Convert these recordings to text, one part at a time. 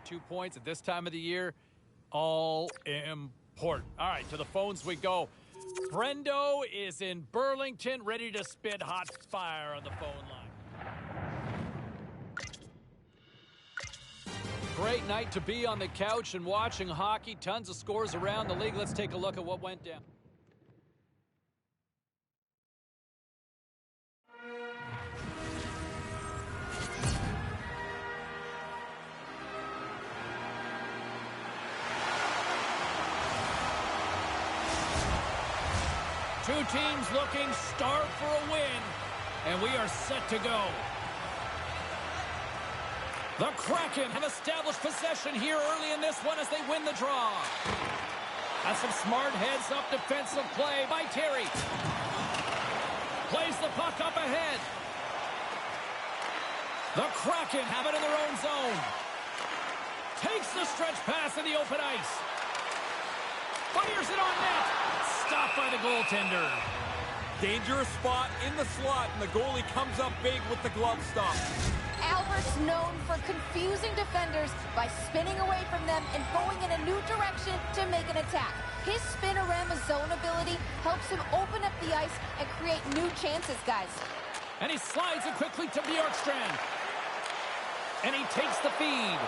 2 points at this time of the year, all important. All right, to the phones we go. Brendo is in Burlington, ready to spit hot fire on the phone line. Great night to be on the couch and watching hockey. Tons of scores around the league. Let's take a look at what went down. Two teams looking starved for a win, and we are set to go. The Kraken have established possession here early in this one as they win the draw. That's some smart heads-up defensive play by Terry. Plays the puck up ahead. The Kraken have it in their own zone. Takes the stretch pass in the open ice. Fires it on net. Stopped by the goaltender. Dangerous spot in the slot, and the goalie comes up big with the glove stop. Albert's known for confusing defenders by spinning away from them and going in a new direction to make an attack. His spinorama zone ability helps him open up the ice and create new chances, guys. And he slides it quickly to Bjorkstrand. And he takes the feed.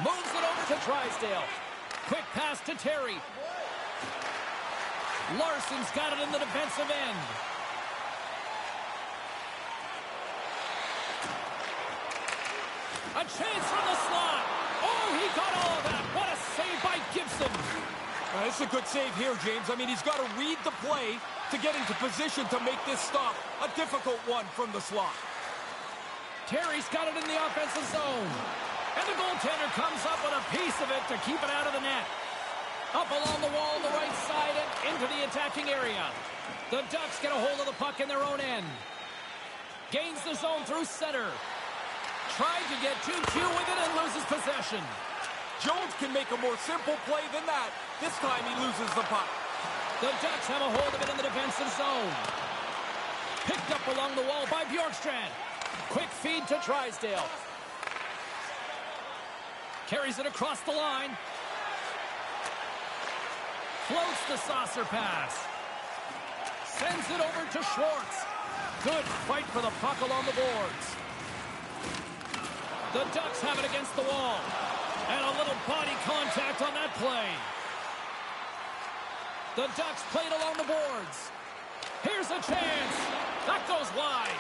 Moves it over to Drysdale. Quick pass to Terry. Larson's got it in the defensive end. A chance from the slot. Oh, he got all of that. What a save by Gibson. This is a good save here, James. I mean, he's got to read the play to get into position to make this stop. A difficult one from the slot. Terry's got it in the offensive zone. And the goaltender comes up with a piece of it to keep it out of the net. Up along the wall on the right side and into the attacking area. The Ducks get a hold of the puck in their own end. Gains the zone through center. Tried to get 2-2 with it and loses possession. Jones can make a more simple play than that. This time he loses the puck. The Ducks have a hold of it in the defensive zone. Picked up along the wall by Bjorkstrand. Quick feed to Drysdale. Carries it across the line. Floats the saucer pass. Sends it over to Schwartz. Good fight for the puck along the boards. The Ducks have it against the wall. And a little body contact on that play. The Ducks played along the boards. Here's a chance. That goes wide.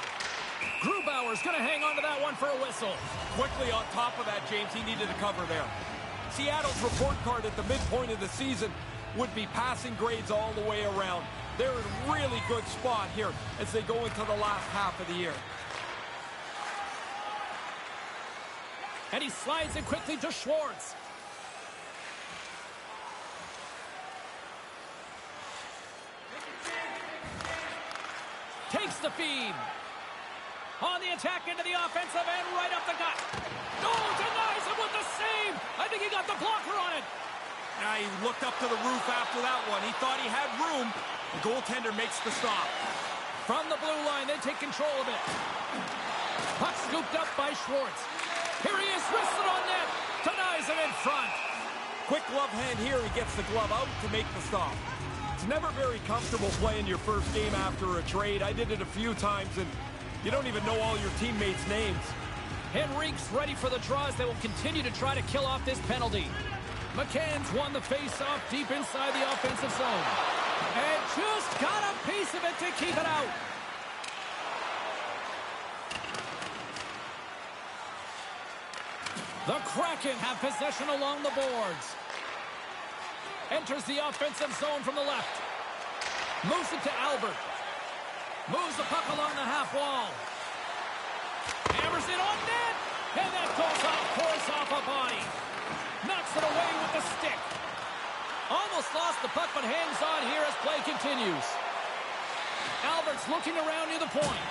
Grubauer's going to hang on to that one for a whistle. Quickly on top of that, James, he needed a cover there. Seattle's report card at the midpoint of the season would be passing grades all the way around. They're in a really good spot here as they go into the last half of the year. And he slides it quickly to Schwartz. Takes the feed. On the attack into the offensive end, right up the gut. Oh, denies him with the save. I think he got the blocker on it. He looked up to the roof after that one. He thought he had room. The goaltender makes the stop. From the blue line, they take control of it. Puck scooped up by Schwartz. Here he is, wristed on net. Denies him in front. Quick glove hand here. He gets the glove out to make the stop. It's never very comfortable playing your first game after a trade. I did it a few times, and you don't even know all your teammates' names. Henrique's ready for the draws. They will continue to try to kill off this penalty. McCann's won the face-off deep inside the offensive zone. And just got a piece of it to keep it out. The Kraken have possession along the boards. Enters the offensive zone from the left. Moves it to Albert. Moves the puck along the half wall. Hammers it on net. And that goes off, pours off a body. Knocks it away with the stick. Almost lost the puck, but hangs on here as play continues. Albert's looking around near the point.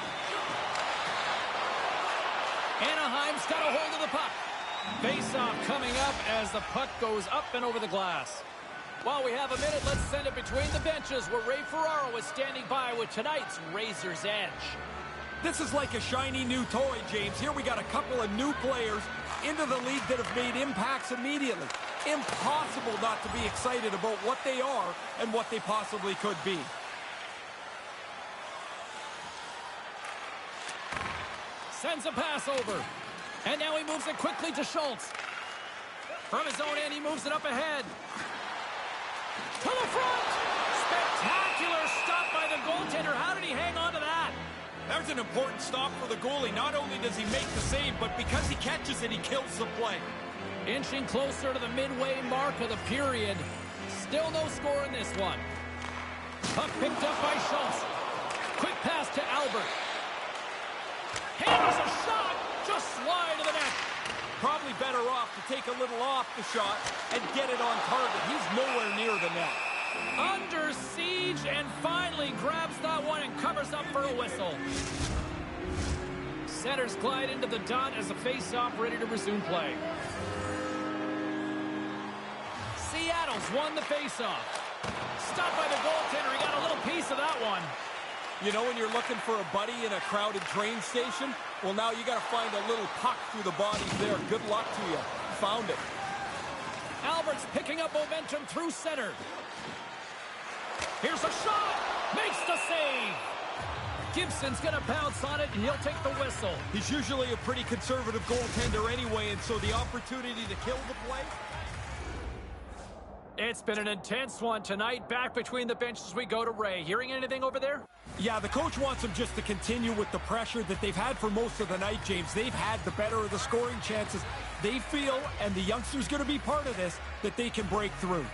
Anaheim's got a hold of the puck. Face-off coming up as the puck goes up and over the glass. While we have a minute, let's send it between the benches where Ray Ferraro is standing by with tonight's Razor's Edge. This is like a shiny new toy, James. Here we got a couple of new players into the league that have made impacts immediately. Impossible not to be excited about what they are and what they possibly could be. Sends a pass over. And now he moves it quickly to Schultz. From his own end, he moves it up ahead. To the front! Spectacular stop by the goaltender. How did he hang on to that? There's an important stop for the goalie. Not only does he make the save, but because he catches it, he kills the play. Inching closer to the midway mark of the period. Still no score in this one. Puck picked up by Schultz. Quick pass to Albert. Hammers a shot. Just slide to the net. Probably better off to take a little off the shot and get it on target. He's nowhere near the net. Under siege and finally grabs that one and covers up for a whistle. Centers glide into the dot as the face-off ready to resume play. Seattle's won the face-off. Stopped by the goaltender. He got a little piece of that one. You know when you're looking for a buddy in a crowded train station? Well, now you got to find a little puck through the bodies there. Good luck to you. Found it. Albert's picking up momentum through center. Here's a shot. Makes the save. Gibson's going to bounce on it, and he'll take the whistle. He's usually a pretty conservative goaltender anyway, and so the opportunity to kill the play. It's been an intense one tonight. Back between the benches we go to Ray. Hearing anything over there? Yeah, the coach wants them just to continue with the pressure that they've had for most of the night, James. They've had the better of the scoring chances. They feel, and the youngster's going to be part of this, that they can break through.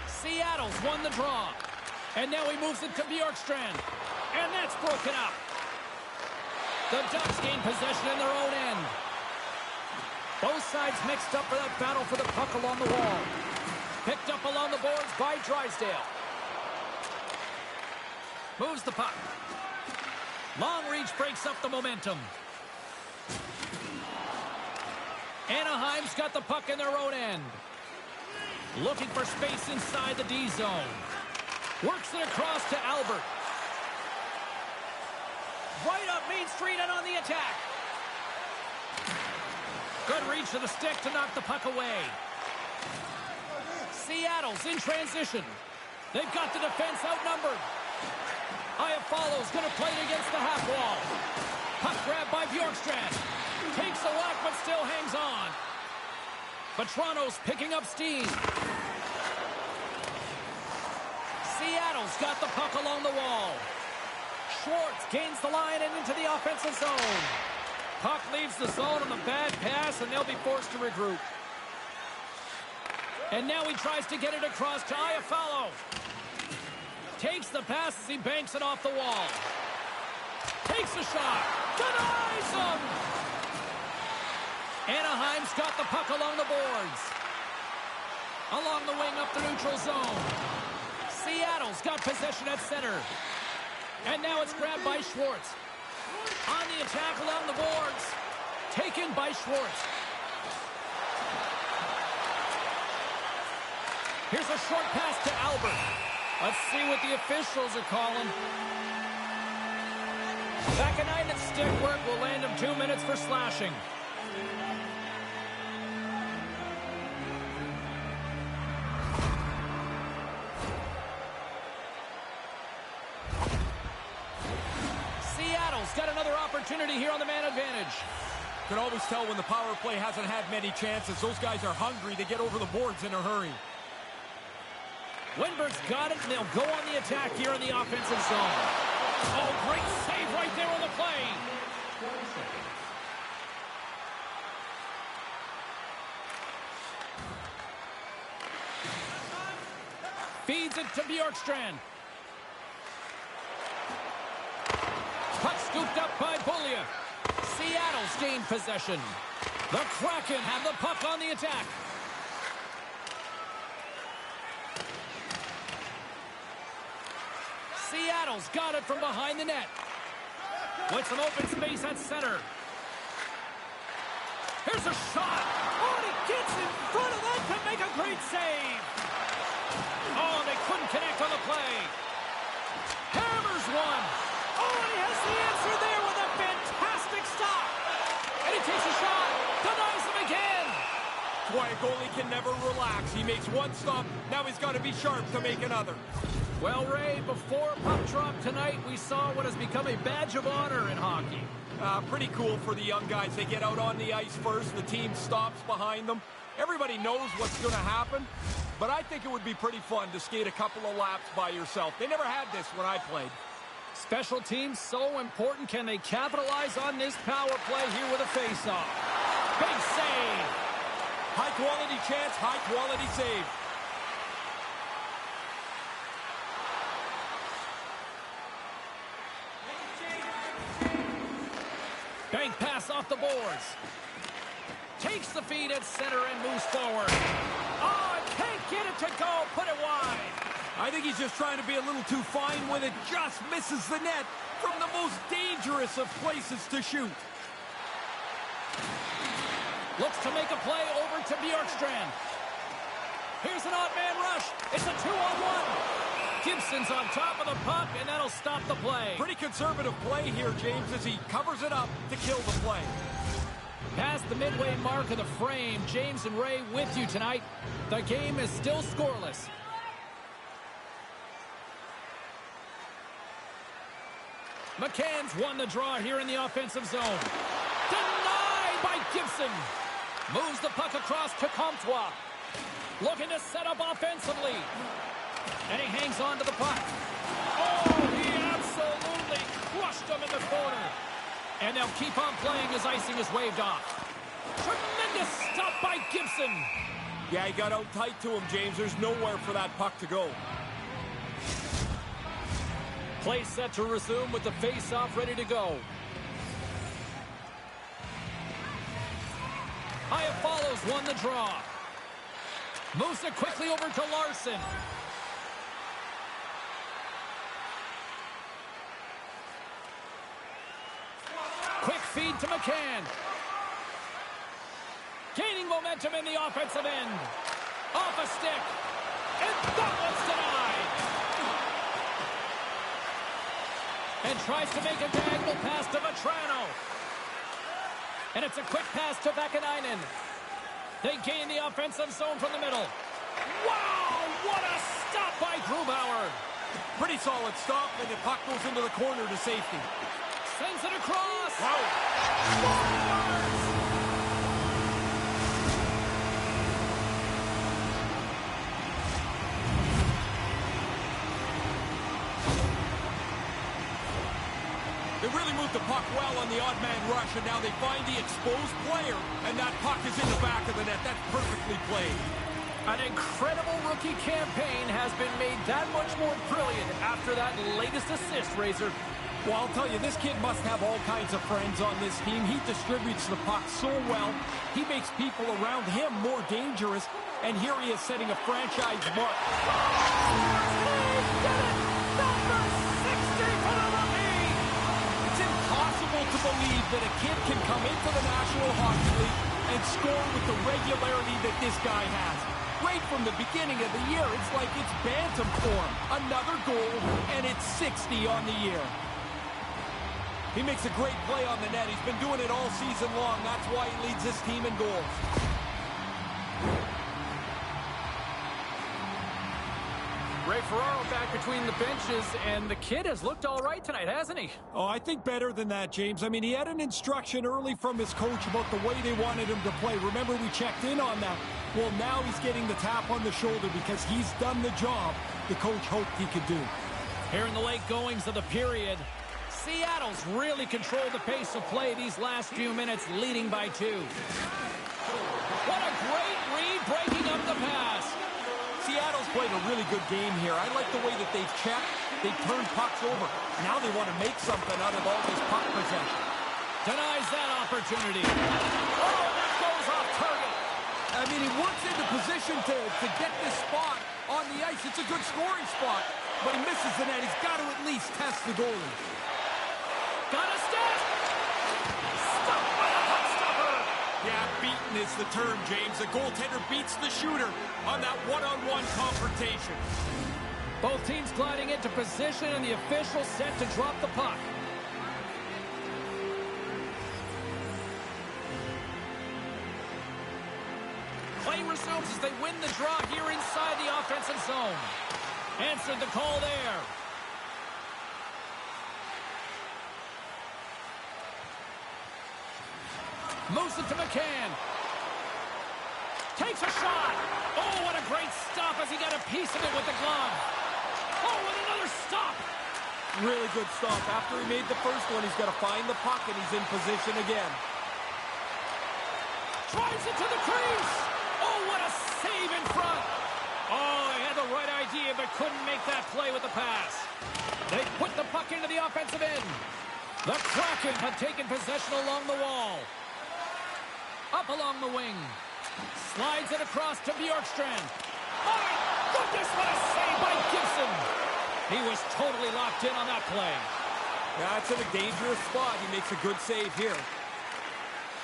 Seattle's won the draw. And now he moves it to Bjorkstrand. And that's broken up. The Ducks gain possession in their own end. Both sides mixed up for that battle for the puck along the wall. Picked up along the boards by Drysdale. Moves the puck. Long reach breaks up the momentum. Anaheim's got the puck in their own end. Looking for space inside the D zone. Works it across to Albert. Right up Main Street and on the attack. Good reach to the stick to knock the puck away. Seattle's in transition. They've got the defense outnumbered. Iafallo's going to play it against the half wall. Puck grab by Bjorkstrand. Takes a whack but still hangs on. But Toronto's picking up steam. Seattle's got the puck along the wall. Schwartz gains the line and into the offensive zone. Puck leaves the zone on a bad pass, and they'll be forced to regroup. And now he tries to get it across to Iafallo. Takes the pass as he banks it off the wall. Takes a shot. Denies him! Anaheim's got the puck along the boards. Along the wing up the neutral zone. Seattle's got possession at center. And now it's grabbed by Schwartz. On the attack along the boards. Taken by Schwartz. Here's a short pass to Albert. Let's see what the officials are calling. Back a night at stick work will land him 2 minutes for slashing. Seattle's got another opportunity here on the man advantage. Can always tell when the power play hasn't had many chances. Those guys are hungry to get over the boards in a hurry. Windberg's got it, and they'll go on the attack here in the offensive zone. Oh, great save right there on the play. Feeds it to Bjorkstrand. Puck scooped up by Bullia. Seattle's gained possession. The Kraken have the puck on the attack. Seattle's got it from behind the net. With some open space at center. Here's a shot. Oh, and he gets in front of that to make a great save. Oh, they couldn't connect on the play. Hammers one. Oh, and he has the answer there with a fantastic stop. And he takes a shot. Denies him again. That's why a goalie can never relax. He makes one stop. Now he's got to be sharp to make another. Well, Ray, before puck drop tonight, we saw what has become a badge of honor in hockey. Pretty cool for the young guys. They get out on the ice first. The team stops behind them. Everybody knows what's going to happen. But I think it would be pretty fun to skate a couple of laps by yourself. They never had this when I played. Special teams so important. Can they capitalize on this power play here with a face-off? Big save. High-quality chance, high-quality save. Bank pass off the boards. Takes the feed at center and moves forward. Oh, can't get it to go. Put it wide. I think he's just trying to be a little too fine with it. Just misses the net from the most dangerous of places to shoot. Looks to make a play over to Bjorkstrand. Here's an odd man rush. It's a 2-on-1. Gibson's on top of the puck, and that'll stop the play. Pretty conservative play here, James, as he covers it up to kill the play. Past the midway mark of the frame, James and Ray with you tonight. The game is still scoreless. McCann's won the draw here in the offensive zone. Denied by Gibson. Moves the puck across to Comtois. Looking to set up offensively. And he hangs on to the puck. Oh, he absolutely crushed him in the corner. And they'll keep on playing as icing is waved off. Tremendous stop by Gibson. Yeah, he got out tight to him, James. There's nowhere for that puck to go. Play set to resume with the face-off ready to go. Haya follows, won the draw. Moves it quickly over to Larson. Quick feed to McCann. Gaining momentum in the offensive end. Off a stick. And that one's denied. And tries to make a diagonal pass to Vetrano. And it's a quick pass to Vakanainen. They gain the offensive zone from the middle. Wow, what a stop by Grubauer. Pretty solid stop, and the puck goes into the corner to safety. Sends it across. Wow. They really moved the puck well on the odd man rush, and now they find the exposed player, and that puck is in the back of the net. That's perfectly played. An incredible rookie campaign has been made that much more brilliant after that latest assist, Razor. Well, I'll tell you, this kid must have all kinds of friends on this team. He distributes the puck so well. He makes people around him more dangerous, and here he is setting a franchise mark. To believe that a kid can come into the National Hockey League and score with the regularity that this guy has. Right from the beginning of the year, it's like it's bantam form. Another goal, and it's 60 on the year. He makes a great play on the net. He's been doing it all season long. That's why he leads his team in goals. Ray Ferraro back between the benches, and the kid has looked all right tonight, hasn't he? Oh, I think better than that, James. I mean, he had an instruction early from his coach about the way they wanted him to play. Remember, we checked in on that. Well, now he's getting the tap on the shoulder because he's done the job the coach hoped he could do. Here in the late goings of the period, Seattle's really controlled the pace of play these last few minutes, leading by 2. What a great read, breaking up the pass. Seattle's played a really good game here. I like the way that they've checked. They've turned pucks over. Now they want to make something out of all this puck possession. Denies that opportunity. Oh, that goes off target. I mean, he works into position to get this spot on the ice. It's a good scoring spot, but he misses the net. He's got to at least test the goalie. Got a step. Stopped by the puck stopper. Yeah, beaten Blatant is the term, James. The goaltender beats the shooter on that one-on-one confrontation. Both teams gliding into position, and the official set to drop the puck. Play resumes as they win the draw here inside the offensive zone. Answered the call there. Moves it to McCann. Takes a shot. Oh, what a great stop as he got a piece of it with the glove. Oh, what another stop. Really good stop. After he made the first one, he's got to find the puck, and he's in position again. Drives it to the crease. Oh, what a save in front. Oh, he had the right idea, but couldn't make that play with the pass. They put the puck into the offensive end. The Kraken have taken possession along the wall. Up along the wing. Slides it across to Bjorkstrand. Oh, my goodness, what a save by Gibson. He was totally locked in on that play. That's in a dangerous spot. He makes a good save here.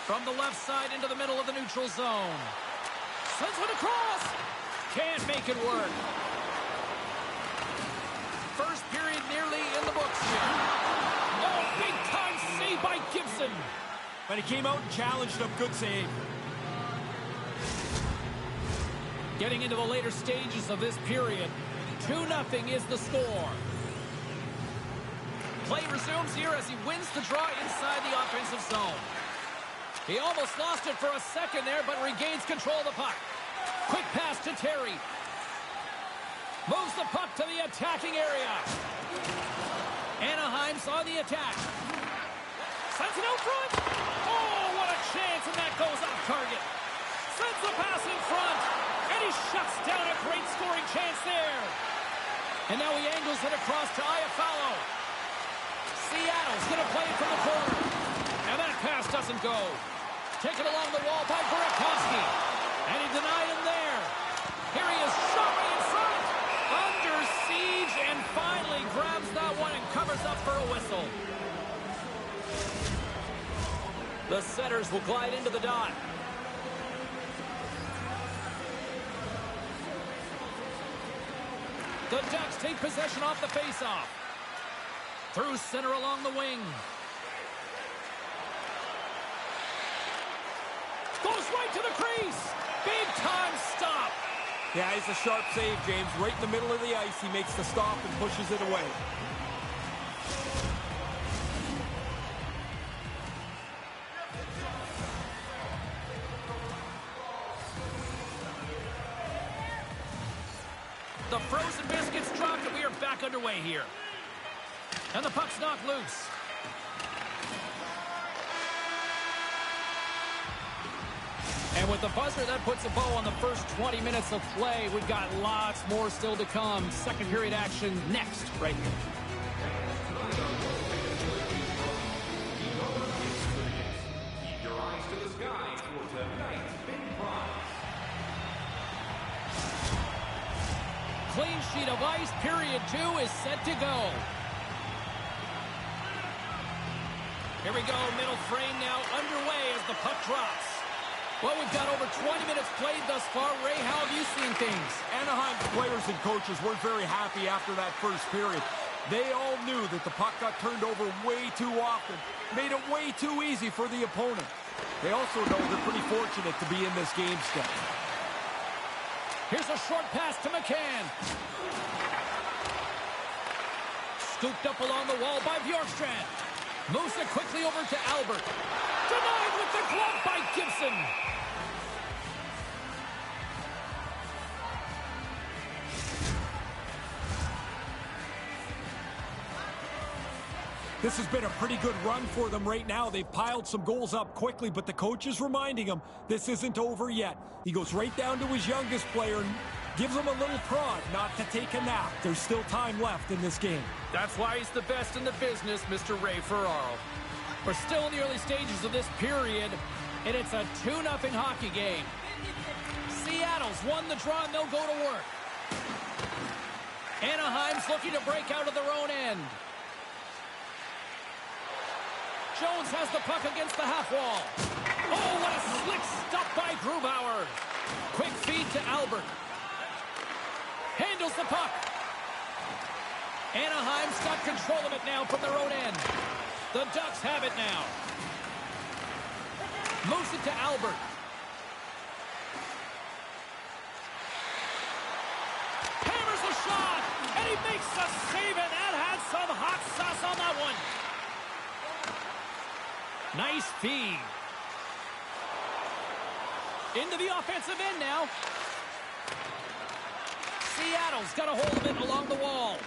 From the left side into the middle of the neutral zone. Sends one across. Can't make it work. First period nearly in the books here. Oh, big time save by Gibson. But he came out and challenged him. Good save. Getting into the later stages of this period. 2-0 is the score. Play resumes here as he wins the draw inside the offensive zone. He almost lost it for a second there, but regains control of the puck. Quick pass to Terry. Moves the puck to the attacking area. Anaheim's on the attack. Sends it out front. Oh, what a chance, and that goes off target. Sends the pass in front, and he shuts down a great scoring chance there. And now he angles it across to Iafallo. Seattle's going to play it from the corner. And that pass doesn't go. Taken along the wall by Burakovsky. And he denied him there. Here he is, shot right in front. Under siege, and finally grabs that one and covers up for a whistle. The setters will glide into the dot. The Ducks take possession off the faceoff. Through center along the wing. Goes right to the crease. Big time stop. Yeah, it's a sharp save, James. Right in the middle of the ice, he makes the stop and pushes it away. The frozen biscuits dropped, and we are back underway here. And the puck's knocked loose. And with the buzzer, that puts a bow on the first 20 minutes of play. We've got lots more still to come. Second period action next, right here. Keep your eyes to the sky for tonight's big prize. Clean sheet of ice, period 2 is set to go. Here we go, middle frame now underway as the puck drops. Well, we've got over 20 minutes played thus far. Ray, how have you seen things? Anaheim's players and coaches weren't very happy after that first period. They all knew that the puck got turned over way too often, made it way too easy for the opponent. They also know they're pretty fortunate to be in this game still. Here's a short pass to McCann. Scooped up along the wall by Bjorkstrand. Moves it quickly over to Albert. Denied with the glove by Gibson. This has been a pretty good run for them right now. They've piled some goals up quickly, but the coach is reminding him this isn't over yet. He goes right down to his youngest player and gives him a little prod not to take a nap. There's still time left in this game. That's why he's the best in the business, Mr. Ray Ferraro. We're still in the early stages of this period, and it's a 2-0 hockey game. Seattle's won the draw, and they'll go to work. Anaheim's looking to break out of their own end. Jones has the puck against the half wall. Oh, what a slick stop by Grubauer. Quick feed to Albert. Handles the puck. Anaheim's got control of it now from their own end. The Ducks have it now. Moves it to Albert. Hammers a shot, and he makes the save, and that had some hot sauce on that one. Nice feed. Into the offensive end now. Seattle's got a hold of it along the wall.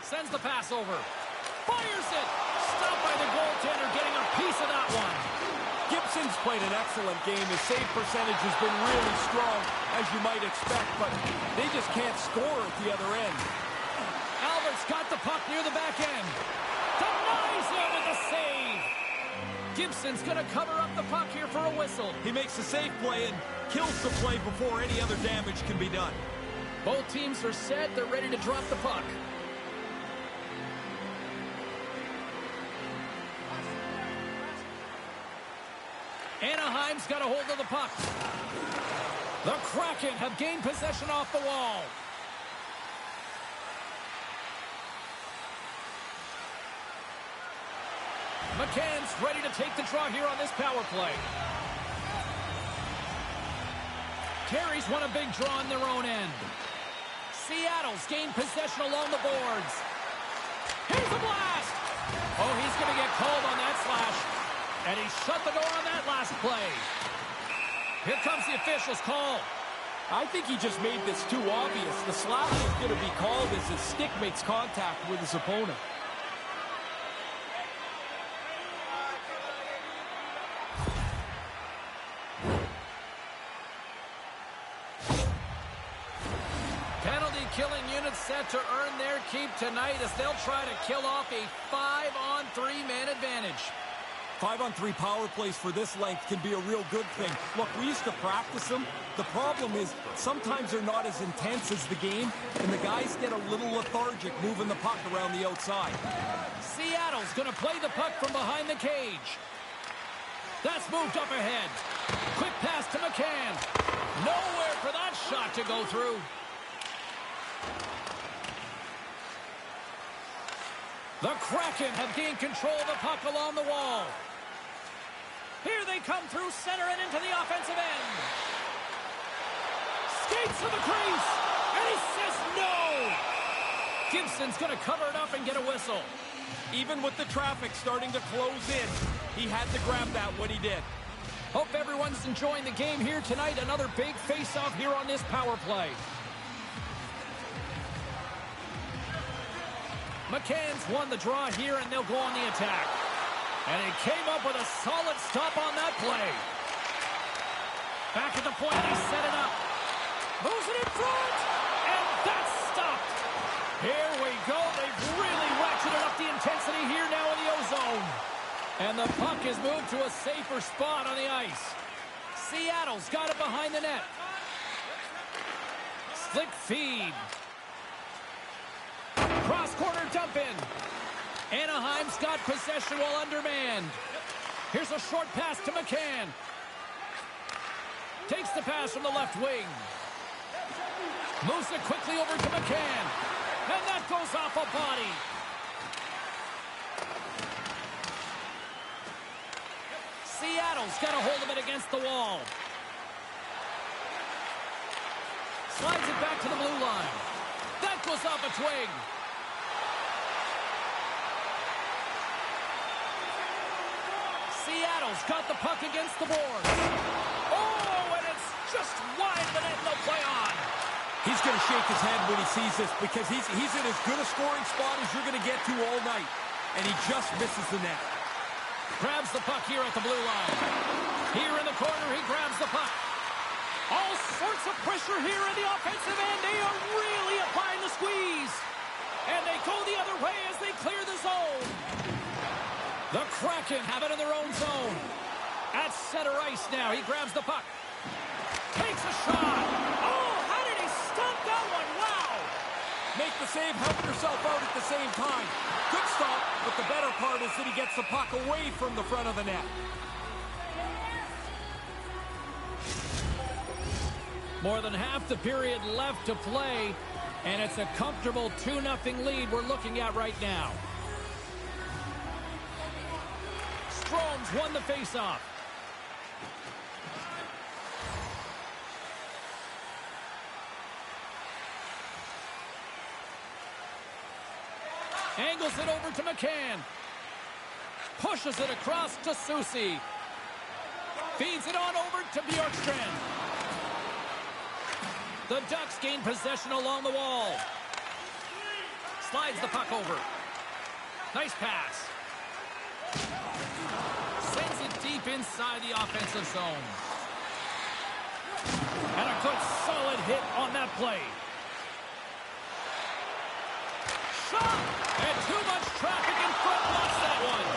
Sends the pass over. Fires it. Stopped by the goaltender, getting a piece of that one. Gibson's played an excellent game. His save percentage has been really strong, as you might expect, but they just can't score at the other end. Albert's got the puck near the back end. Denies him with the save. Gibson's going to cover up the puck here for a whistle. He makes the safe play and kills the play before any other damage can be done. Both teams are set. They're ready to drop the puck. Anaheim's got a hold of the puck. The Kraken have gained possession off the wall. McCann's ready to take the draw here on this power play. Carries won a big draw on their own end. Seattle's gained possession along the boards. Here's a blast! Oh, he's going to get called on that slash. And he shut the door on that last play. Here comes the official's call. I think he just made this too obvious. The slash is going to be called as his stick makes contact with his opponent. Killing units set to earn their keep tonight as they'll try to kill off a 5-on-3 man advantage. 5-on-3 power plays for this length can be a real good thing. Look, we used to practice them. The problem is sometimes they're not as intense as the game, and the guys get a little lethargic moving the puck around the outside. Seattle's going to play the puck from behind the cage. That's moved up ahead. Quick pass to McCann. Nowhere for that shot to go through. The Kraken have gained control of the puck along the wall. Here they come through center and into the offensive end. Skates to the crease, and he says no. Gibson's going to cover it up and get a whistle. Even with the traffic starting to close in, he had to grab that when he did. Hope everyone's enjoying the game here tonight. Another big face-off here on this power play. McCann's won the draw here, and they'll go on the attack. And he came up with a solid stop on that play. Back at the point, they set it up. Moves it in front, and that's stopped. Here we go. They've really ratcheted up the intensity here now in the O-zone. And the puck is moved to a safer spot on the ice. Seattle's got it behind the net. Slick feed. Cross-corner dump in. Anaheim's got possession while undermanned. Here's a short pass to McCann. Takes the pass from the left wing. Moves it quickly over to McCann. And that goes off a body. Seattle's got a hold of it against the wall. Slides it back to the blue line. That goes off a twig. Seattle's got the puck against the boards. Oh, and it's just wide the net, and they'll play on. He's going to shake his head when he sees this because he's in as good a scoring spot as you're going to get to all night. And he just misses the net. Grabs the puck here at the blue line. Here in the corner, he grabs the puck. All sorts of pressure here in the offensive end. They are really applying the squeeze. And they go the other way as they clear the zone. The Kraken have it in their own zone. At center ice now. He grabs the puck. Takes a shot. Oh, how did he stop that one? Wow. Make the save, help yourself out at the same time. Good stop, but the better part is that he gets the puck away from the front of the net. More than half the period left to play, and it's a comfortable 2-0 lead we're looking at right now. Strome's won the faceoff. Angles it over to McCann. Pushes it across to Susie. Feeds it on over to Bjorkstrand. The Ducks gain possession along the wall. Slides the puck over. Nice pass. Sends it deep inside the offensive zone. And a good solid hit on that play. Shot! And too much traffic in front, lost that one.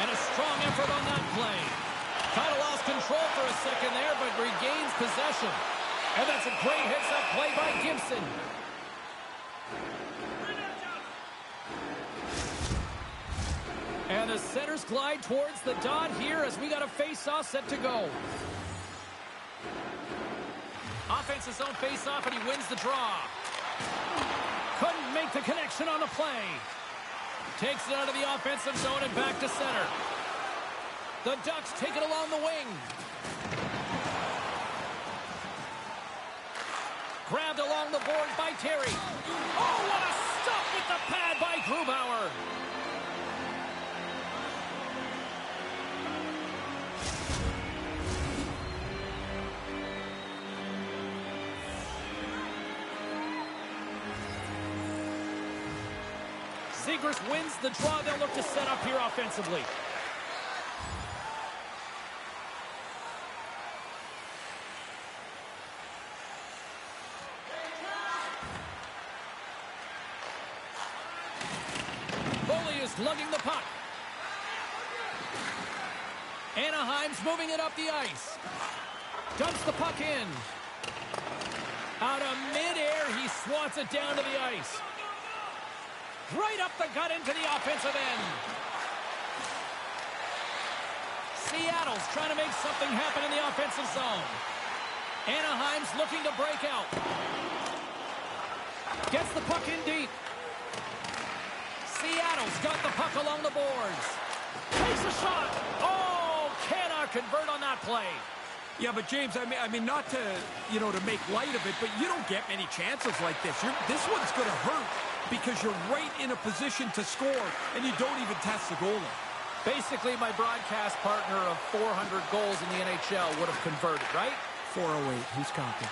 And a strong effort on that play. Kind of lost control for a second there, but regains possession. And that's a great hits-up play by Gibson. And the centers glide towards the dot here as we got a face-off set to go. Offensive zone face-off, and he wins the draw. Couldn't make the connection on the play. Takes it out of the offensive zone and back to center. The Ducks take it along the wing. Grabbed along the board by Terry. Oh, what a stop with the pad by Grubauer. Zegras wins the draw. They'll look to set up here offensively. Foley is lugging the puck. Anaheim's moving it up the ice. Dumps the puck in. Out of midair, he swats it down to the ice. Right up the gut into the offensive end. Seattle's trying to make something happen in the offensive zone. Anaheim's looking to break out. Gets the puck in deep. Seattle's got the puck along the boards. Takes a shot. Oh, cannot convert on that play. Yeah, but James, I mean, not to, to make light of it, but you don't get many chances like this. This one's going to hurt because you're right in a position to score, and you don't even test the goalie. Basically, my broadcast partner of 400 goals in the NHL would have converted, right? 408. Who's counting?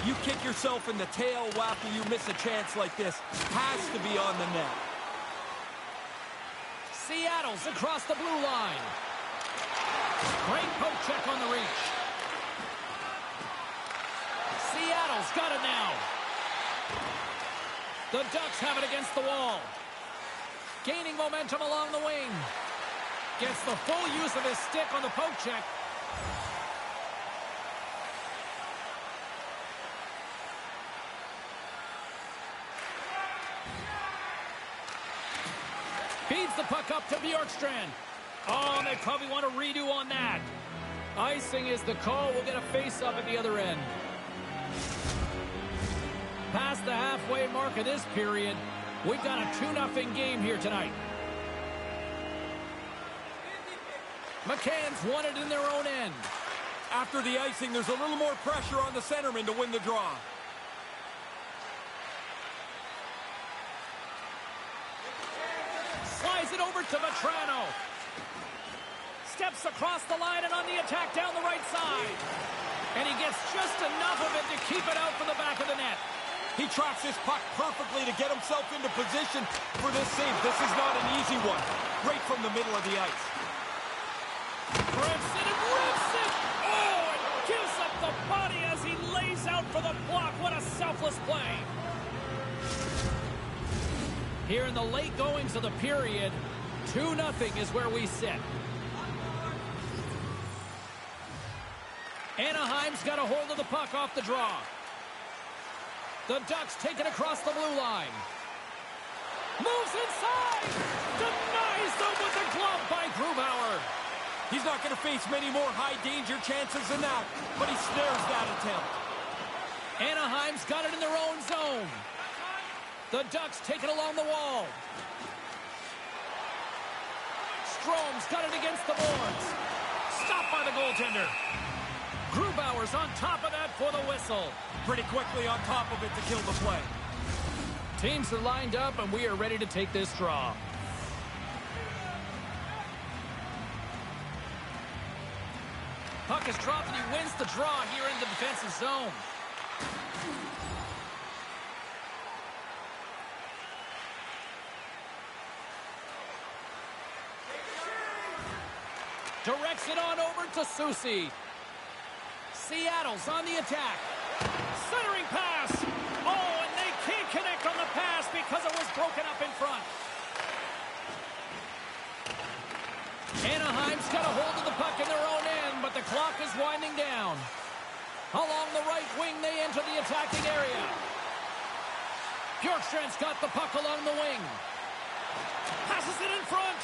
You kick yourself in the tail after you miss a chance like this. Has to be on the net. Seattle's across the blue line. Great poke check on the reach. Seattle's got it now. The Ducks have it against the wall. Gaining momentum along the wing. Gets the full use of his stick on the poke check. Feeds the puck up to Bjorkstrand. Oh, and they probably want a redo on that. Icing is the call. We'll get a face-up at the other end. Past the halfway mark of this period, we've got a 2-0 game here tonight. McCann's won it in their own end. After the icing, there's a little more pressure on the centerman to win the draw. Slides it over to Vetrano. Steps across the line and on the attack down the right side. And he gets just enough of it to keep it out from the back of the net. He tracks this puck perfectly to get himself into position for this save. This is not an easy one. Right from the middle of the ice. Grips it and rips it. Oh, and gives up the body as he lays out for the block. What a selfless play. Here in the late goings of the period, 2-0 is where we sit. Anaheim's got a hold of the puck off the draw. The Ducks take it across the blue line. Moves inside. Denies them with the glove by Grubauer. He's not going to face many more high-danger chances than that, but he snares that attempt. Anaheim's got it in their own zone. The Ducks take it along the wall. Strome's got it against the boards. Stopped by the goaltender. Grubauer's on top of that for the whistle. Pretty quickly on top of it to kill the play. Teams are lined up, and we are ready to take this draw. Puck is dropped, and he wins the draw here in the defensive zone. Directs it on over to Soucy. Seattle's on the attack. Centering pass. Oh, and they can't connect on the pass because it was broken up in front. Anaheim's got a hold of the puck in their own end, but the clock is winding down. Along the right wing, they enter the attacking area. Bjorkstrand's got the puck along the wing. Passes it in front.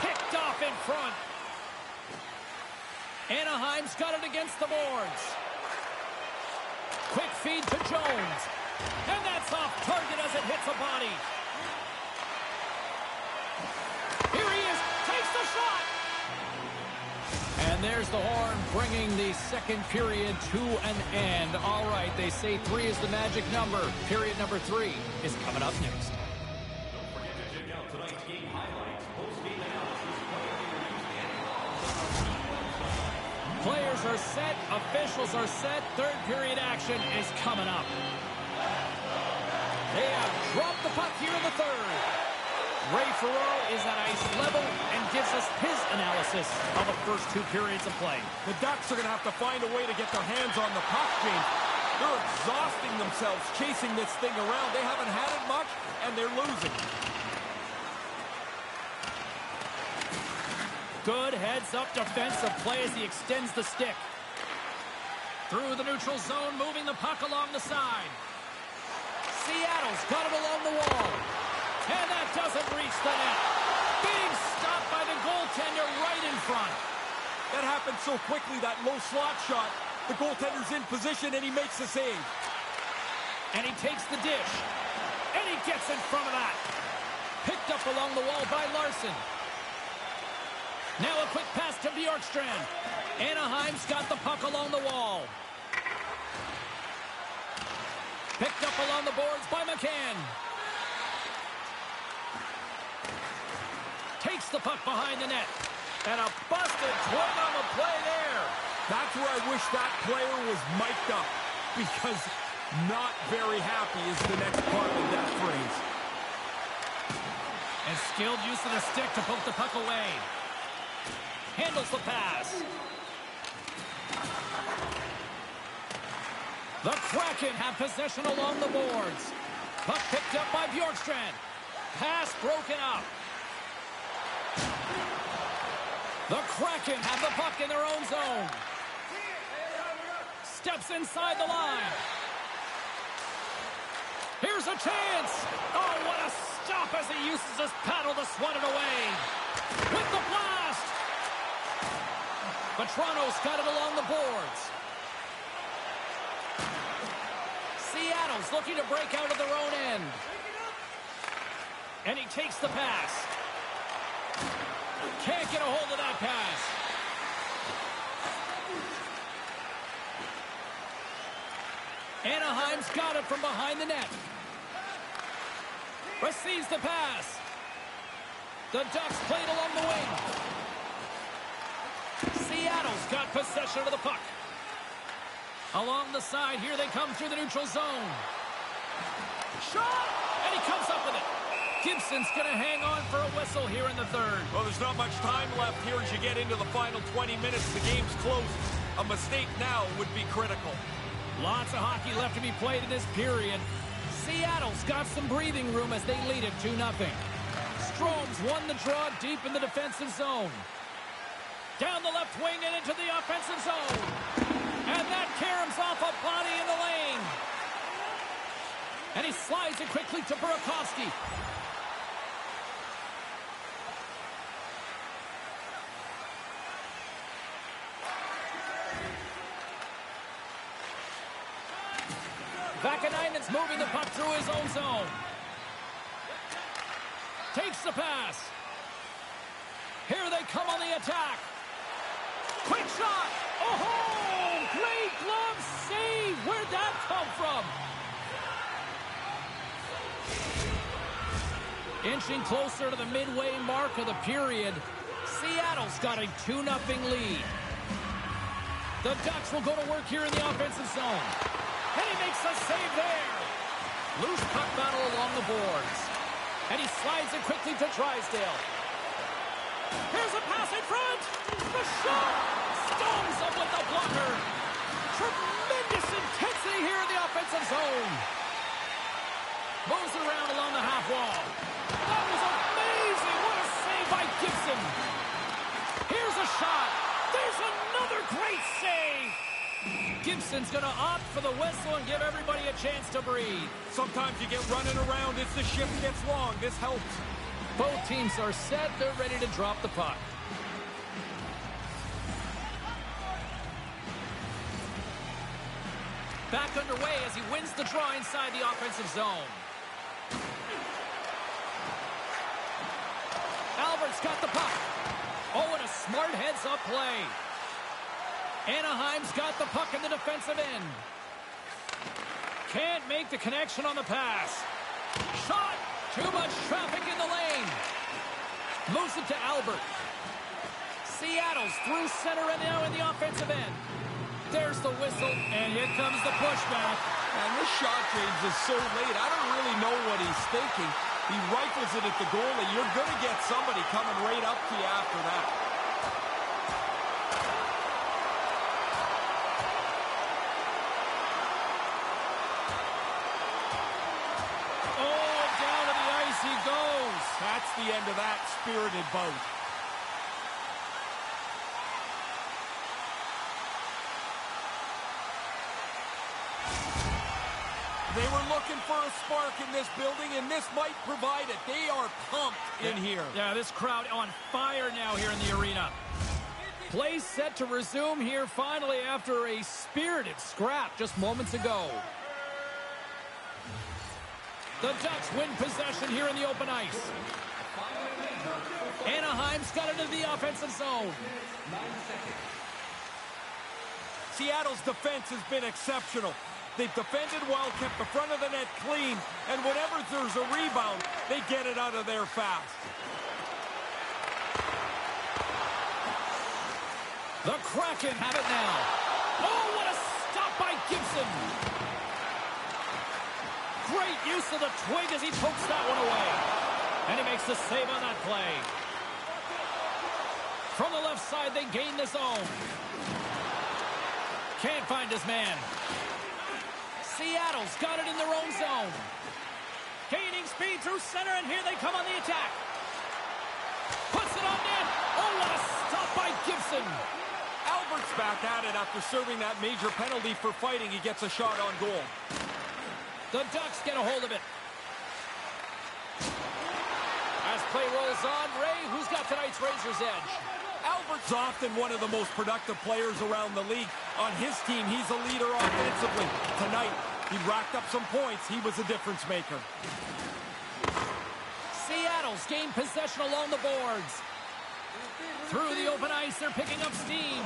Picked off in front. Anaheim's got it against the boards. Quick feed to Jones. And that's off target as it hits a body. Here he is. Takes the shot. And there's the horn bringing the second period to an end. All right, they say 3 is the magic number. Period number 3 is coming up next. Don't forget to check out tonight's game highlights, post-game analysis, Players are set, officials are set, third period action is coming up. They have dropped the puck here in the third. Ray Ferraro is at ice level and gives us his analysis of the first 2 periods of play. The Ducks are going to have to find a way to get their hands on the puck, James. They're exhausting themselves chasing this thing around. They haven't had it much, and they're losing. Good heads-up defensive play as he extends the stick. Through the neutral zone, moving the puck along the side. Seattle's got it along the wall. And that doesn't reach the net. Being stopped by the goaltender right in front. That happened so quickly, that low slot shot. The goaltender's in position, and he makes the save. And he takes the dish. And he gets in front of that. Picked up along the wall by Larson. Now a quick pass to Bjorkstrand. Anaheim's got the puck along the wall. Picked up along the boards by McCann. Takes the puck behind the net. And a busted twig on the play there. That's where I wish that player was mic'd up, because not very happy is the next part of that phrase. And skilled use of the stick to poke the puck away. Handles the pass. The Kraken have possession along the boards. Puck picked up by Bjorkstrand. Pass broken up. The Kraken have the puck in their own zone. Steps inside the line. Here's a chance. Oh, what a stop as he uses his paddle to swat it away. With the blast. But Toronto's got it along the boards. Seattle's looking to break out of their own end. And he takes the pass. Can't get a hold of that pass. Anaheim's got it from behind the net. Receives the pass. The Ducks played along the wing. Seattle's got possession of the puck. Along the side, here they come through the neutral zone. Shot! And he comes up with it. Gibson's going to hang on for a whistle here in the third. Well, there's not much time left here as you get into the final 20 minutes. The game's close. A mistake now would be critical. Lots of hockey left to be played in this period. Seattle's got some breathing room as they lead it 2-0. Strome's won the draw deep in the defensive zone. Down the left wing and into the offensive zone. And that caroms off a body in the lane. And he slides it quickly to Burakovsky. Vakanainen's moving the puck through his own zone. Takes the pass. Here they come on the attack. Quick shot. Oh, great glove save. Where'd that come from? Inching closer to the midway mark of the period, Seattle's got a 2-0 lead. The Ducks will go to work here in the offensive zone. And he makes a save there. Loose puck battle along the boards. And he slides it quickly to Drysdale. Here's a pass in front. The shot stones him with the blocker. Tremendous intensity here in the offensive zone. Moves around along the half wall. That was amazing. What a save by Gibson. Here's a shot. There's another great save. Gibson's going to opt for the whistle and give everybody a chance to breathe. Sometimes you get running around as the shift gets long. This helps. Both teams are set. They're ready to drop the puck. Back underway as he wins the draw inside the offensive zone. Albert's got the puck. Oh, and a smart heads-up play. Anaheim's got the puck in the defensive end. Can't make the connection on the pass. Shot! Too much traffic in the lane. Moves it to Albert. Seattle's through center and now in the offensive end. There's the whistle, and here comes the pushback. And this shot, James, is so late. I don't really know what he's thinking. He rifles it at the goalie. You're going to get somebody coming right up to you after that. He goes. That's the end of that spirited bout. They were looking for a spark in this building, and this might provide it. They are pumped in here. Yeah, this crowd on fire now here in the arena. Play set to resume here finally after a spirited scrap just moments ago. The Ducks win possession here in the open ice. Anaheim's got into the offensive zone. Seattle's defense has been exceptional. They've defended well, kept the front of the net clean, and whenever there's a rebound, they get it out of there fast. The Kraken have it now. Oh, what a stop by Gibson. Great use of the twig as he pokes that one away. And he makes the save on that play. From the left side, they gain the zone. Can't find his man. Seattle's got it in their own zone. Gaining speed through center, and here they come on the attack. Puts it on net. Oh, what a stop by Gibson. Albert's back at it after serving that major penalty for fighting. He gets a shot on goal. The Ducks get a hold of it. As play rolls on, Ray, who's got tonight's Razor's Edge? Albert's often one of the most productive players around the league. On his team, he's a leader offensively. Tonight, he racked up some points. He was a difference maker. Seattle's gained possession along the boards. Through the open ice, they're picking up steam.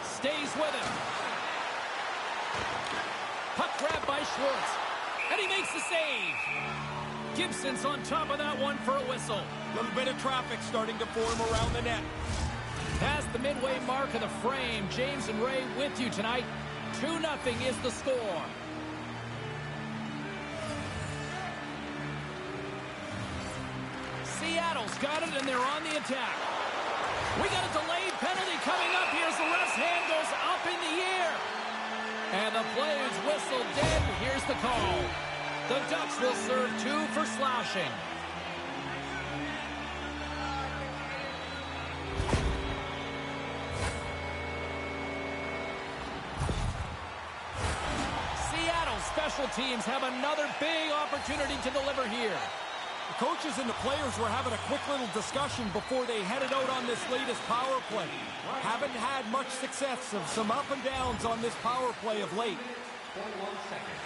Stays with it. Puck grab by Schwartz. And he makes the save. Gibson's on top of that one for a whistle. A little bit of traffic starting to form around the net. Past the midway mark of the frame, James and Ray with you tonight. 2-0 is the score. Seattle's got it, and they're on the attack. We got a delayed penalty coming up here as the ref's hand goes up in the air. And the play is whistled dead. Here's the call. The Ducks will serve 2 for slashing. Seattle special teams have another big opportunity to deliver here. The coaches and the players were having a quick little discussion before they headed out on this latest power play. Haven't had much success, of some up and downs on this power play of late. 41 seconds.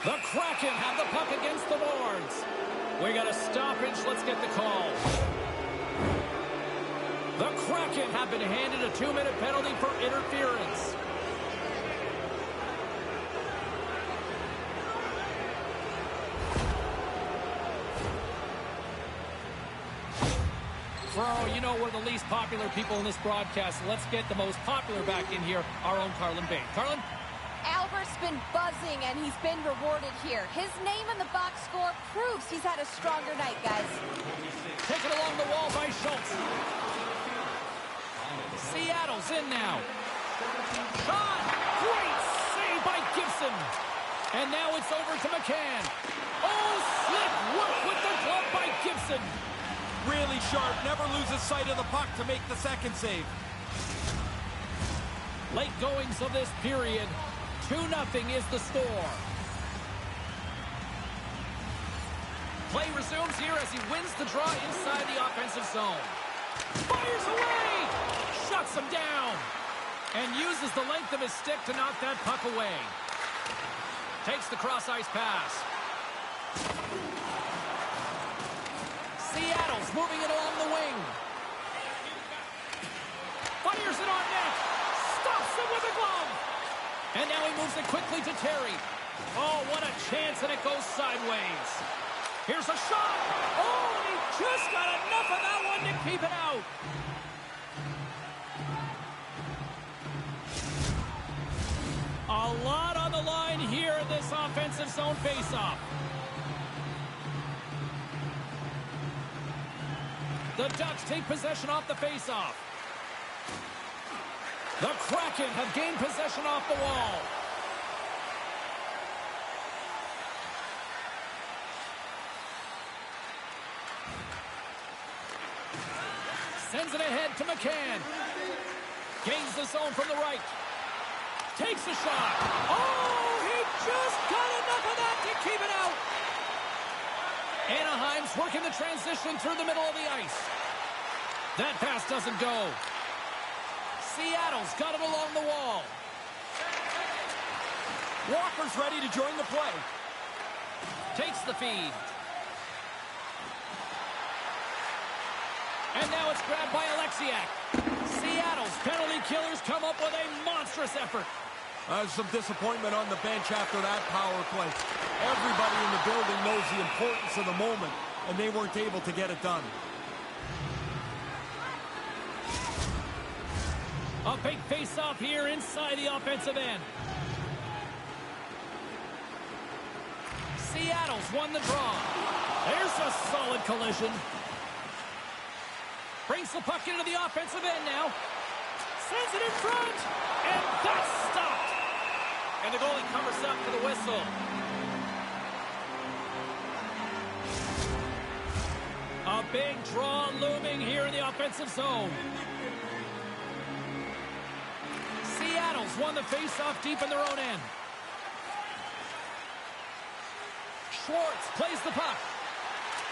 The Kraken have the puck against the boards. We got a stoppage. Let's get the call. The Kraken have been handed a 2-minute penalty for interference. Bro, you know we're the least popular people in this broadcast. Let's get the most popular back in here, our own Carlin Bay. Carlin? Albert's been buzzing, and he's been rewarded here. His name in the box score proves he's had a stronger night, guys. Taken along the wall by Schultz. Seattle's in now. Shot! Great save by Gibson. And now it's over to McCann. Oh, slip work with the glove by Gibson. Really sharp, never loses sight of the puck to make the second save. Late goings of this period. 2-0 is the score. Play resumes here as he wins the draw inside the offensive zone. Fires away! Shuts him down. And uses the length of his stick to knock that puck away. Takes the cross-ice pass. Seattle's moving it along the wing. Fires it on net. Stops him with a glove. And now he moves it quickly to Terry. Oh, what a chance, and it goes sideways. Here's a shot. Oh, and he just got enough of that one to keep it out. A lot on the line here in this offensive zone faceoff. The Ducks take possession off the faceoff. The Kraken have gained possession off the wall. Sends it ahead to McCann. Gains the zone from the right. Takes a shot. Oh, he just got enough of that to keep it out. Anaheim's working the transition through the middle of the ice. That pass doesn't go. Seattle's got it along the wall. Walker's ready to join the play. Takes the feed. And now it's grabbed by Alexiak. Seattle's penalty killers come up with a monstrous effort. Some disappointment on the bench after that power play. Everybody in the building knows the importance of the moment, and they weren't able to get it done. A big face-off here inside the offensive end. Seattle's won the draw. There's a solid collision. Brings the puck into the offensive end now. Sends it in front. And that's stopped. And the goalie covers up for the whistle. A big draw looming here in the offensive zone. Seattle's won the face-off deep in their own end. Schwartz plays the puck.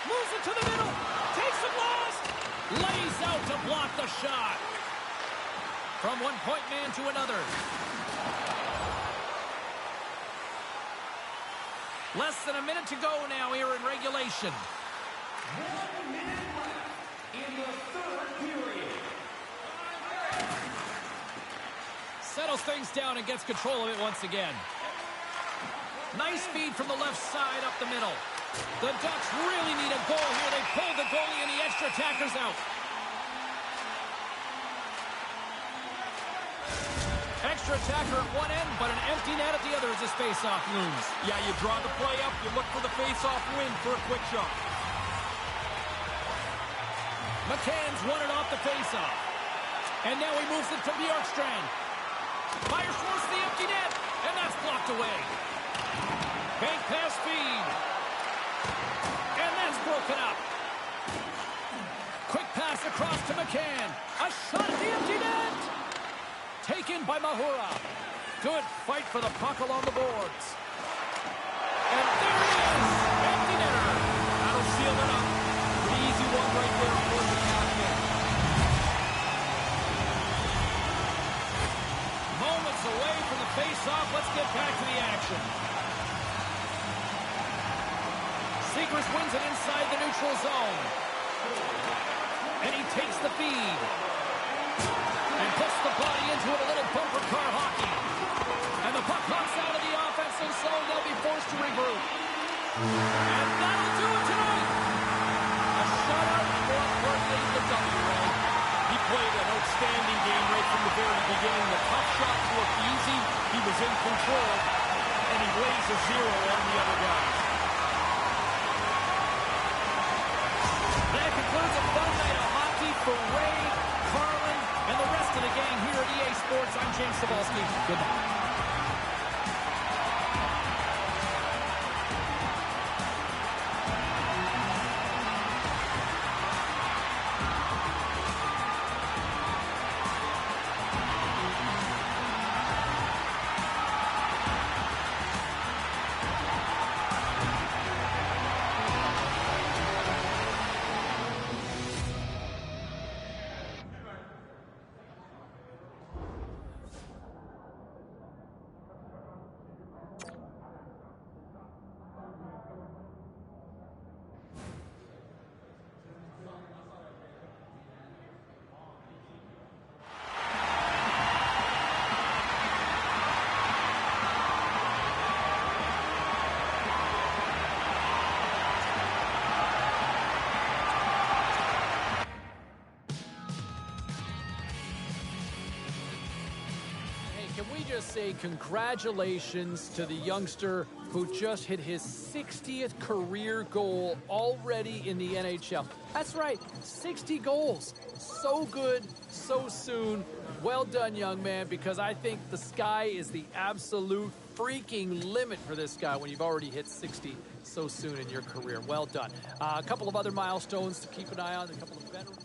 Moves it to the middle. Takes the blast. Lays out to block the shot. From one point man to another. Less than a minute to go now here in regulation. 1 minute left in the third period. Settles things down and gets control of it once again. Nice feed from the left side up the middle. The Ducks really need a goal here. They pulled the goalie and the extra attackers out. Extra attacker at one end, but an empty net at the other as this face-off looms. Yeah, you draw the play up, you look for the face-off win for a quick shot. McCann's won it off the face-off. And now he moves it to Bjorkstrand. Fires towards the empty net, and that's blocked away. Bank pass feed. And that's broken up. Quick pass Pass across to McCann. A shot at the empty net. Taken by Mahura. Good fight for the puck along the boards. And there it is. Empty netter. That'll seal it up. Pretty easy one right there for the captain. Moments away from the face-off. Let's get back to the action. Seegers wins it inside the neutral zone. And he takes the feed. And puts the body into it, a little bumper car hockey. And the puck knocks out of the offensive zone. They'll be forced to regroup. And that'll do it tonight. A shutout, more importantly, the W, Ray. He played an outstanding game right from the very beginning. The tough shots looked easy. He was in control. And he lays a zero on the other guys. That concludes a fun night of hockey for Ray, Carlin, and the rest of the gang here at EA Sports. I'm James Cebulski. Good night. Can we just say congratulations to the youngster who just hit his 60th career goal already in the NHL. That's right, 60 goals. So good, so soon. Well done, young man, because I think the sky is the absolute freaking limit for this guy when you've already hit 60 so soon in your career. Well done. A couple of other milestones to keep an eye on, a couple of veterans.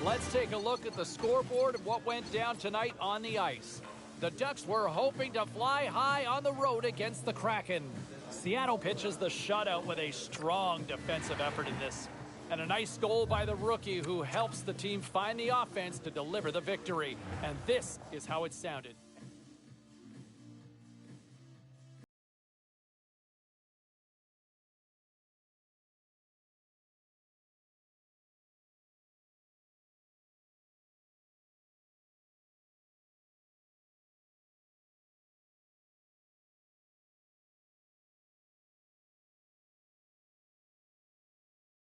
Let's take a look at the scoreboard of what went down tonight on the ice. The Ducks were hoping to fly high on the road against the Kraken. Seattle pitches the shutout with a strong defensive effort in this. And a nice goal by the rookie who helps the team find the offense to deliver the victory. And this is how it sounded.